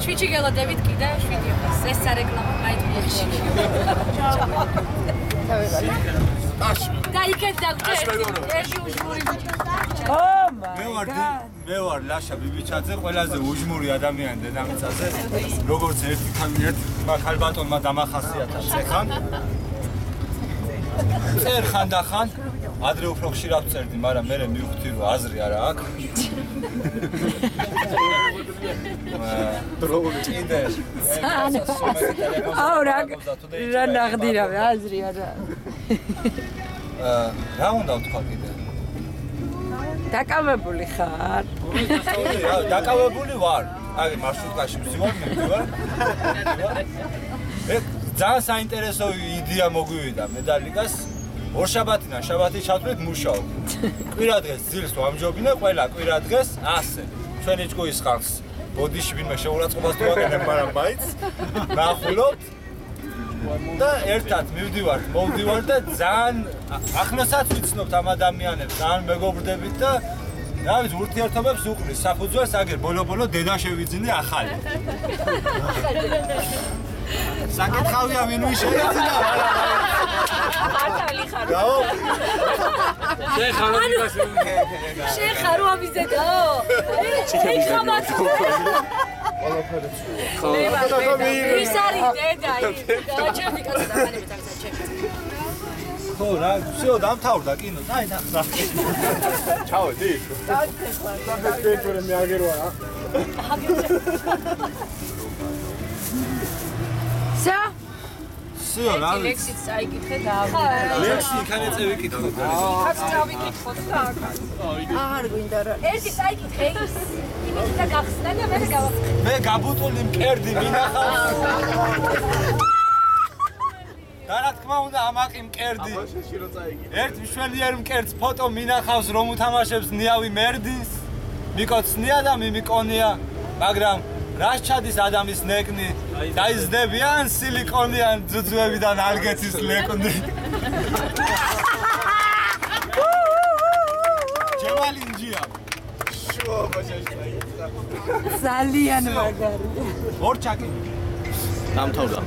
შვიჩი გელოდებით კიდე 7 ივლისს. ეს სარეკლამო მაიტმიაში. და იქეთ დაგვჭერდი. ერთი უჟმური ბიჭი. მე ვარ ლაშა ბიბიჩაძე, ყველაზე უჟმური ადამიანი დედამიწაზე. როგორც ერთი ხალბატონმა დამახასიათა წეხან. წერ ხანდახან ადრე უფრო ხშირად წერდი, მაგრამ მე მივხვდი რომ აზრი არა აქვს. კიდე აურა რა ნახდირავე აზრი არა. რა უნდა ვთქვა კიდე? დაკავებული ხარ? დაკავებული ვარ. აი მარშრუტკაში ვსივარ, მივდივარ. ძალიან საინტერესო იდეა მოგვივიდა მედალიკას. ორშაბათიდან შაბათი ჩავთვლით მუშაობ. კვირა დღეს ძილს ვამჯობინე, ყველა კვირა დღეს ასე. ჩვენი ჭკუის ხალხს ბოდიში ვინმე შეურაცხყოფას თუ აღენებ, მაგრამ მაინც ნახულობთ. და ერთად მოვდივარ და ძალიან ახლოსაც ვიცნობთ ამ ადამიანებს, ძალიან მეგობრდებით და რა ვიცი, ურთიერთობებს უყრის საფუძველს, აგერ ბოლო-ბოლო დედა შევიძინე ახალი. საკითხავია ვინ შეეძინა, არა. არტალი ხარ. გაო. შეხარო ამიზედაო. ეხამაც. ის არის დედა, ჩემი კაცი დამანებით აქ ჩემი. ხო რა, всё, დამთავრდა კინო. აი და. ჩავედი. დაგეთქვი მე აგერვა რა. სა? всё, რა. ლექსიც წაიკითხე და ლექსი იქან წევიკითხო. აქაც წავიკითხოთ და აქ. აღარ გვინდა რა. ერთი წაიკითხე ის. იმით და გახსნა და მე გავახსნა. მე გაბუტული მკერდი მინახავს. და რა თქმა უნდა ამაყი მკერდი. ერთ მშვენიერ მკერდს ფოტო მინახავს რომ უთამაშებს ნიავი მერდის. მიკოცნია და მიმიკონია, მაგრამ რას ჩადის ადამიანის ნეკნი? დაიზდებიან სილიკონიან ძუძუებიდან ალგეთის ლეკნი. ჯევალინჯია. შუა ბაშაშტაი. ძალიან მაგარი. ორჩაკი. დამთავრდა.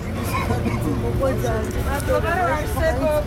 მოყვეძა. მადლობა რომ არსებობ.